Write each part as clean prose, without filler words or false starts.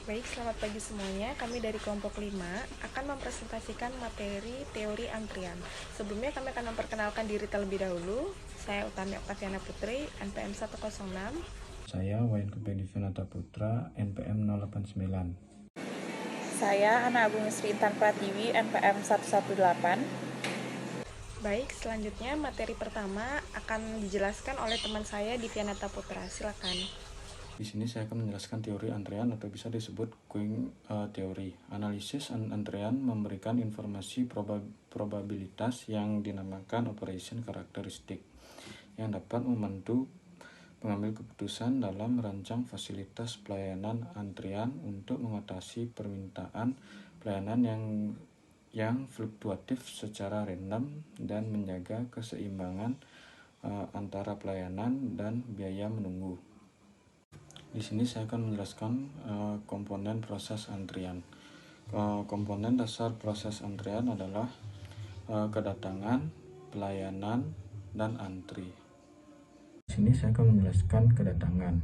Baik, selamat pagi semuanya. Kami dari kelompok 5 akan mempresentasikan materi teori antrian. Sebelumnya kami akan memperkenalkan diri terlebih dahulu. Saya Utami Oktaviana Putri, NPM 106. Saya Wayan Kebedivanata Putra, NPM 089. Saya Ana Agung Sri Intan Pratiwi, NPM 118. Baik, selanjutnya materi pertama akan dijelaskan oleh teman saya Divianata Putra. Silakan. Di sini saya akan menjelaskan teori antrean atau bisa disebut Quick teori. Analisis antrean memberikan informasi probabilitas yang dinamakan operation karakteristik yang dapat membantu pengambil keputusan dalam merancang fasilitas pelayanan antrian untuk mengatasi permintaan pelayanan yang fluktuatif secara random dan menjaga keseimbangan antara pelayanan dan biaya menunggu. Di sini saya akan menjelaskan komponen proses antrian. Komponen dasar proses antrian adalah kedatangan, pelayanan, dan antri. Di sini saya akan menjelaskan kedatangan.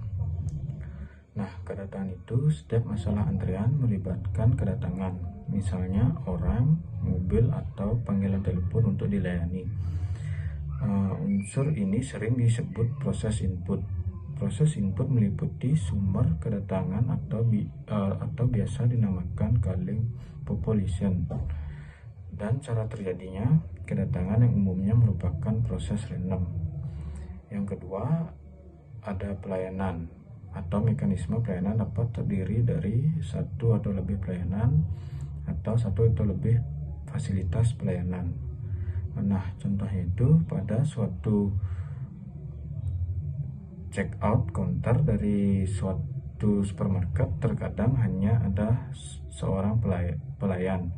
Nah, kedatangan itu setiap masalah antrian melibatkan kedatangan, misalnya orang, mobil, atau panggilan telepon untuk dilayani. Unsur ini sering disebut proses input. Proses input meliputi sumber kedatangan atau biasa dinamakan calling population, dan cara terjadinya kedatangan yang umumnya merupakan proses random. Yang kedua, ada pelayanan atau mekanisme pelayanan dapat terdiri dari satu atau lebih pelayanan atau satu atau lebih fasilitas pelayanan. Nah, contohnya itu pada suatu check out counter dari suatu supermarket terkadang hanya ada seorang pelayan.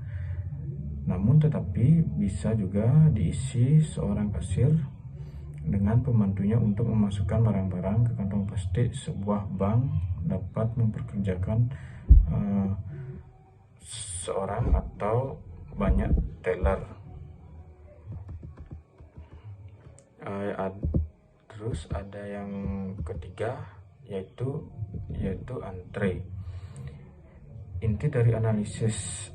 Namun tetapi bisa juga diisi seorang kasir dengan pembantunya untuk memasukkan barang-barang ke kantong plastik. Sebuah bank dapat memperkerjakan seorang atau banyak teller. Terus ada yang ketiga yaitu antre. Inti dari analisis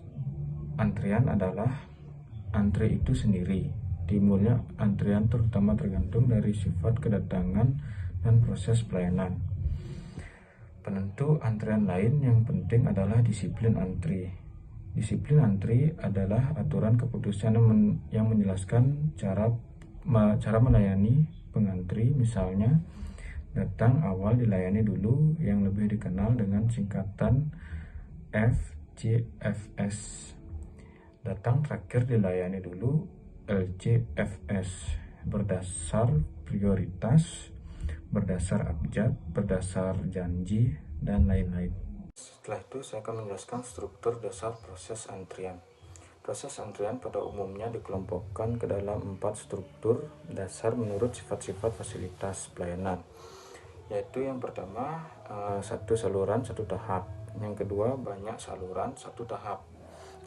antrian adalah antre itu sendiri. Timbulnya antrian terutama tergantung dari sifat kedatangan dan proses pelayanan. Penentu antrian lain yang penting adalah disiplin antri. Disiplin antri adalah aturan keputusan yang menjelaskan cara melayani pengantri, misalnya datang awal dilayani dulu, yang lebih dikenal dengan singkatan FJFS. Datang terakhir dilayani dulu, LJFS. Berdasar prioritas, berdasar abjad, berdasar janji, dan lain-lain. Setelah itu saya akan menjelaskan struktur dasar proses antrian. Proses antrian pada umumnya dikelompokkan ke dalam 4 struktur dasar menurut sifat-sifat fasilitas pelayanan, yaitu yang pertama satu saluran satu tahap, yang kedua banyak saluran satu tahap,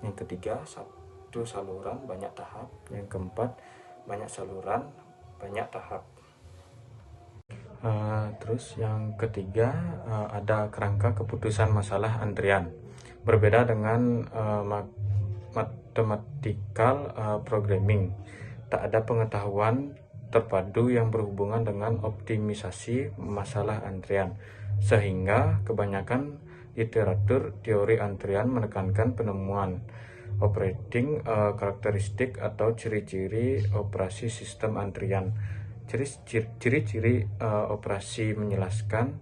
yang ketiga satu saluran banyak tahap, yang keempat banyak saluran banyak tahap. Terus yang ketiga ada kerangka keputusan masalah antrian. Berbeda dengan mathematical programming, tak ada pengetahuan terpadu yang berhubungan dengan optimisasi masalah antrian, sehingga kebanyakan literatur teori antrian menekankan penemuan operating karakteristik atau ciri-ciri operasi sistem antrian. Ciri-ciri operasi menjelaskan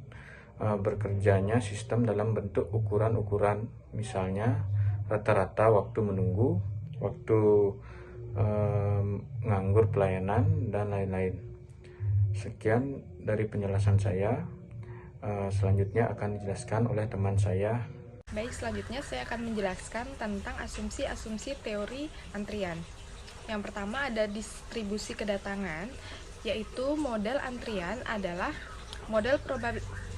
bekerjanya sistem dalam bentuk ukuran-ukuran, misalnya rata-rata waktu menunggu, waktu nganggur pelayanan, dan lain-lain. Sekian dari penjelasan saya. Selanjutnya akan dijelaskan oleh teman saya. Baik, selanjutnya saya akan menjelaskan tentang asumsi-asumsi teori antrian. Yang pertama ada distribusi kedatangan, yaitu model antrian adalah model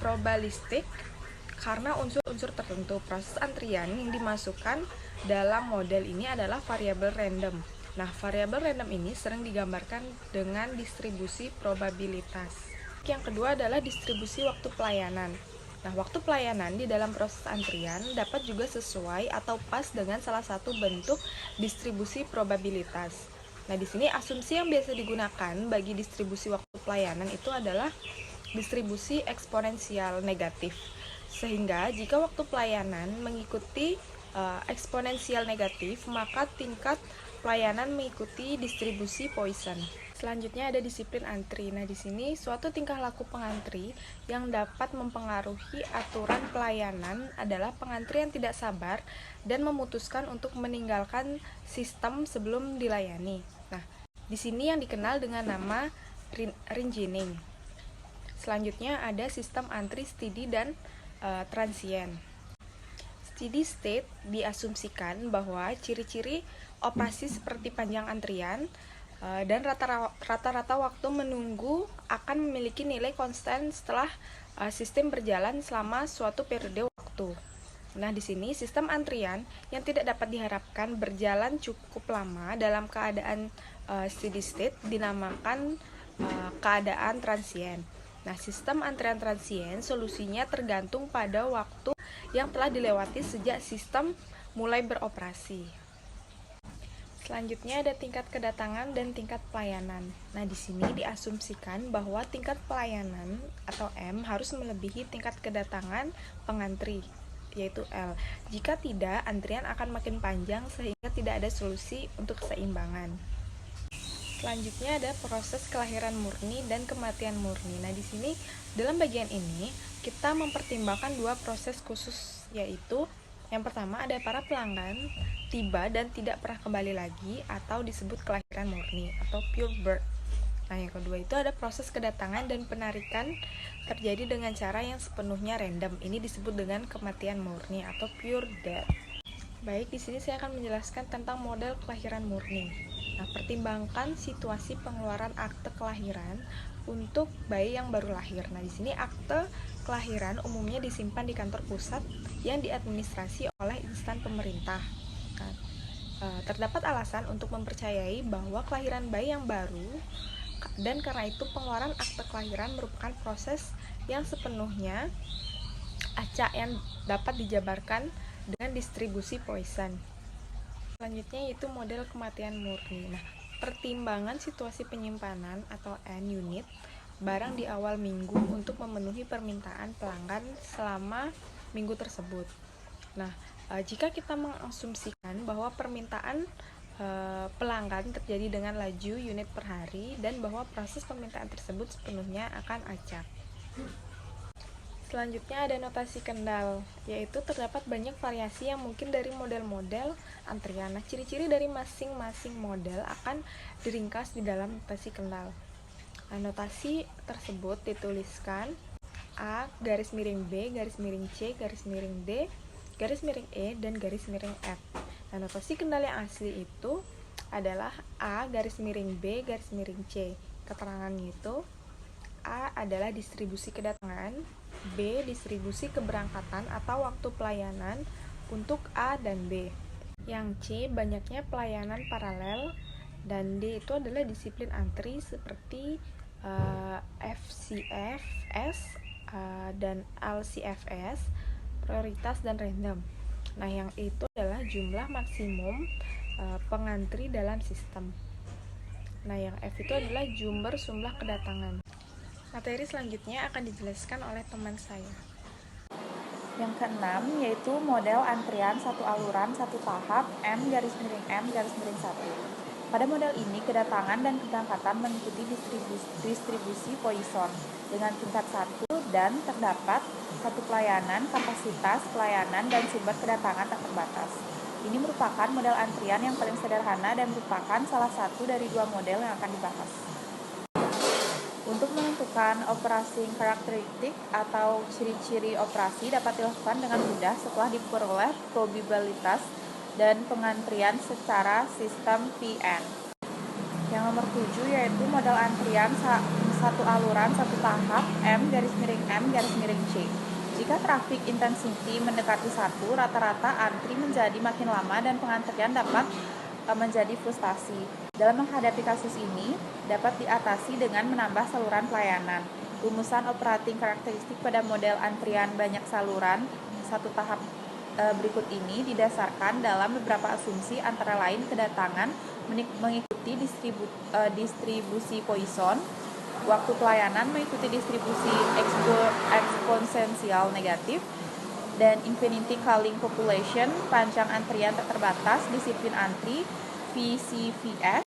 probabilistik karena unsur-unsur tertentu. Proses antrian yang dimasukkan dalam model ini adalah variabel random. Nah, variabel random ini sering digambarkan dengan distribusi probabilitas. Yang kedua adalah distribusi waktu pelayanan. Nah, waktu pelayanan di dalam proses antrian dapat juga sesuai atau pas dengan salah satu bentuk distribusi probabilitas. Nah, di sini asumsi yang biasa digunakan bagi distribusi waktu pelayanan itu adalah distribusi eksponensial negatif. Sehingga jika waktu pelayanan mengikuti eksponensial negatif, maka tingkat pelayanan mengikuti distribusi Poisson. Selanjutnya ada disiplin antri. Nah, di sini suatu tingkah laku pengantri yang dapat mempengaruhi aturan pelayanan adalah pengantri yang tidak sabar dan memutuskan untuk meninggalkan sistem sebelum dilayani. Nah, di sini yang dikenal dengan nama ringining. Selanjutnya ada sistem antri steady dan transient. Steady state diasumsikan bahwa ciri-ciri operasi seperti panjang antrian dan rata-rata waktu menunggu akan memiliki nilai konstan setelah sistem berjalan selama suatu periode waktu. Nah, di sini sistem antrian yang tidak dapat diharapkan berjalan cukup lama dalam keadaan steady state dinamakan keadaan transient. Nah, sistem antrian transient solusinya tergantung pada waktu yang telah dilewati sejak sistem mulai beroperasi. Selanjutnya ada tingkat kedatangan dan tingkat pelayanan. Nah, di sini diasumsikan bahwa tingkat pelayanan atau M harus melebihi tingkat kedatangan pengantri, yaitu L. Jika tidak, antrian akan makin panjang sehingga tidak ada solusi untuk keseimbangan. Selanjutnya ada proses kelahiran murni dan kematian murni. Nah, di sini dalam bagian ini kita mempertimbangkan dua proses khusus, yaitu yang pertama ada para pelanggan tiba dan tidak pernah kembali lagi atau disebut kelahiran murni atau pure birth. Nah, yang kedua itu ada proses kedatangan dan penarikan terjadi dengan cara yang sepenuhnya random. Ini disebut dengan kematian murni atau pure death. Baik, di sini saya akan menjelaskan tentang model kelahiran murni. Nah, pertimbangkan situasi pengeluaran akte kelahiran untuk bayi yang baru lahir. Nah, di sini akte kelahiran umumnya disimpan di kantor pusat yang diadministrasi oleh instansi pemerintah. Nah, terdapat alasan untuk mempercayai bahwa kelahiran bayi yang baru dan karena itu pengeluaran akte kelahiran merupakan proses yang sepenuhnya acak yang dapat dijabarkan dengan distribusi Poisson. Selanjutnya yaitu model kematian murni. Nah, pertimbangan situasi penyimpanan atau N unit barang di awal minggu untuk memenuhi permintaan pelanggan selama minggu tersebut. Nah, jika kita mengasumsikan bahwa permintaan pelanggan terjadi dengan laju unit per hari dan bahwa proses permintaan tersebut sepenuhnya akan acak. Selanjutnya ada notasi kendal, yaitu terdapat banyak variasi yang mungkin dari model-model antrian. Nah, ciri-ciri dari masing-masing model akan diringkas di dalam notasi kendal. Nah, notasi tersebut dituliskan A, garis miring B, garis miring C, garis miring D, garis miring E, dan garis miring F. Nah, notasi kendal yang asli itu adalah A, garis miring B, garis miring C. Keterangannya itu A adalah distribusi kedatangan, B distribusi keberangkatan atau waktu pelayanan untuk A dan B. Yang C banyaknya pelayanan paralel, dan D itu adalah disiplin antri seperti FCFS dan LCFS, prioritas dan random. Nah, yang itu adalah jumlah maksimum pengantri dalam sistem. Nah, yang F itu adalah jumlah kedatangan. Materi selanjutnya akan dijelaskan oleh teman saya. Yang keenam yaitu model antrian satu aluran satu tahap M garis miring 1. Pada model ini kedatangan dan keberangkatan mengikuti distribusi Poisson dengan tingkat 1 dan terdapat satu pelayanan, kapasitas pelayanan, dan sumber kedatangan tak terbatas. Ini merupakan model antrian yang paling sederhana dan merupakan salah satu dari dua model yang akan dibahas. Untuk menentukan operating karakteristik atau ciri-ciri operasi dapat dilakukan dengan mudah setelah diperoleh probabilitas dan pengantrian secara sistem PN. Yang nomor 7 yaitu model antrian satu aluran satu tahap M garis miring C. Jika traffic intensity mendekati 1, rata-rata antri menjadi makin lama dan pengantrian dapat menjadi frustasi. Dalam menghadapi kasus ini, dapat diatasi dengan menambah saluran pelayanan. Rumusan operating karakteristik pada model antrian banyak saluran satu tahap berikut ini didasarkan dalam beberapa asumsi, antara lain kedatangan mengikuti distribusi Poisson, waktu pelayanan mengikuti distribusi eksponensial negatif, dan infinity calling population, panjang antrian tak terbatas, disiplin antri, VCVS,